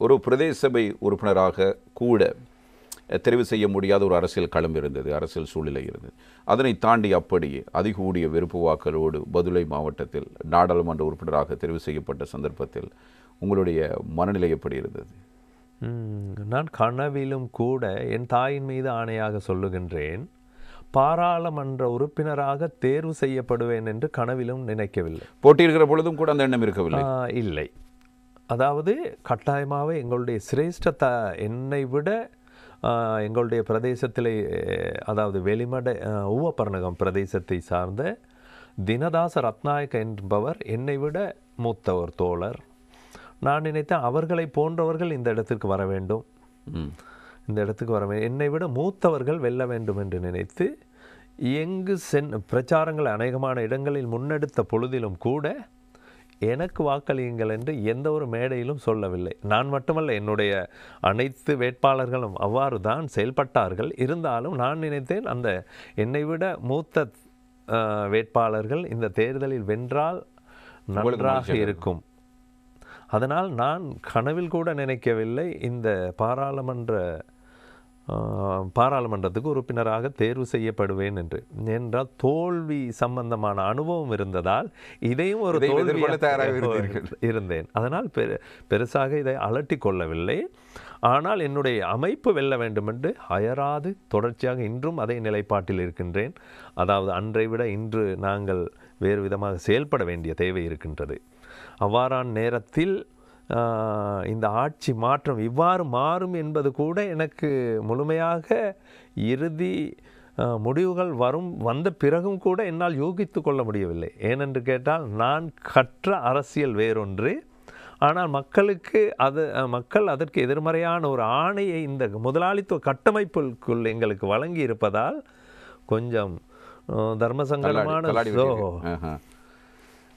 ஒரு பிரதேச சபை உறுப்பினராக கூட தெரிவு செய்ய முடியாத ஒரு அரசியல் களம் இருந்தது, அரசியல் சூழ்நிலை இருந்தது. அதனை தாண்டி அப்படியே அதிகூடிய வெறுப்பு வாக்களோடு பதுளை மாவட்டத்தில் நாடாளுமன்ற உறுப்பினராக தெரிவு செய்யப்பட்ட சந்தர்ப்பத்தில் உங்களுடைய மனநிலை எப்படி இருந்தது? நான் கனவிலும் கூட என் தாயின் மீது ஆணையாக சொல்லுகின்றேன், பாராளுமன்ற உறுப்பினராக தேர்வு செய்யப்படுவேன் என்று கனவிலும் நினைக்கவில்லை. போட்டியிருக்கிற பொழுதும் கூட அந்த எண்ணம் இருக்கவில்லை? இல்லை. அதாவது கட்டாயமாக எங்களுடைய சிரேஷ்ட என்னை விட எங்களுடைய பிரதேசத்திலே, அதாவது வெளிமட ஊவப்பர்ணகம் பிரதேசத்தை சார்ந்த தினதாச ரத்நாயக்க என்பவர் என்னை விட மூத்த ஒரு தோழர். நான் நினைத்தேன் அவர்களை போன்றவர்கள் இந்த இடத்திற்கு வர வேண்டும், இந்த இடத்துக்கு வர வேண்டும், என்னை விட மூத்தவர்கள் வெல்ல வேண்டும் என்று நினைத்து எங்கு பிரச்சாரங்கள் அநேகமான இடங்களில் முன்னெடுத்த பொழுதிலும் கூட எனக்கு வாக்களியுங்கள் என்று எந்த ஒரு மேடையிலும் சொல்லவில்லை. நான் மட்டுமல்ல, என்னுடைய அனைத்து வேட்பாளர்களும் அவ்வாறு தான் செயல்பட்டார்கள். இருந்தாலும் நான் நினைத்தேன் அந்த என்னை விட மூத்த வேட்பாளர்கள் இந்த தேர்தலில் வென்றால் நன்றாக இருக்கும். அதனால் நான் கனவில் கூட நினைக்கவில்லை இந்த பாராளுமன்றத்துக்கு உறுப்பினராக தேர்வு செய்யப்படுவேன் என்று. என்றால் தோல்வி சம்பந்தமான அனுபவம் இருந்ததால் இதையும் ஒரு தோல்வி இருந்தேன். அதனால் பெருசாக இதை அலட்டி கொள்ளவில்லை. ஆனால் என்னுடைய அமைப்பு வெல்ல வேண்டும் என்று அயராது தொடர்ச்சியாக இன்றும் அதே நிலைப்பாட்டில் இருக்கின்றேன். அதாவது அன்றை விட இன்று நாங்கள் வேறு விதமாக செயல்பட வேண்டிய தேவை இருக்கின்றது. அவ்வாறான நேரத்தில் இந்த ஆட்சி மாற்றம் இவ்வாறு மாறும் என்பது கூட எனக்கு முழுமையாக இறுதி முடிவுகள் வந்த பிறகும் கூட என்னால் யூகித்து கொள்ள முடியவில்லை. ஏனென்று கேட்டால் நான் கற்ற அரசியல் வேறொன்று, ஆனால் மக்கள் அதற்கு எதிர்மறையான ஒரு ஆணையை இந்த முதலாளித்துவ கட்டமைப்புக்குள் எங்களுக்கு வழங்கி இருப்பதால் கொஞ்சம் தர்மசங்கடமான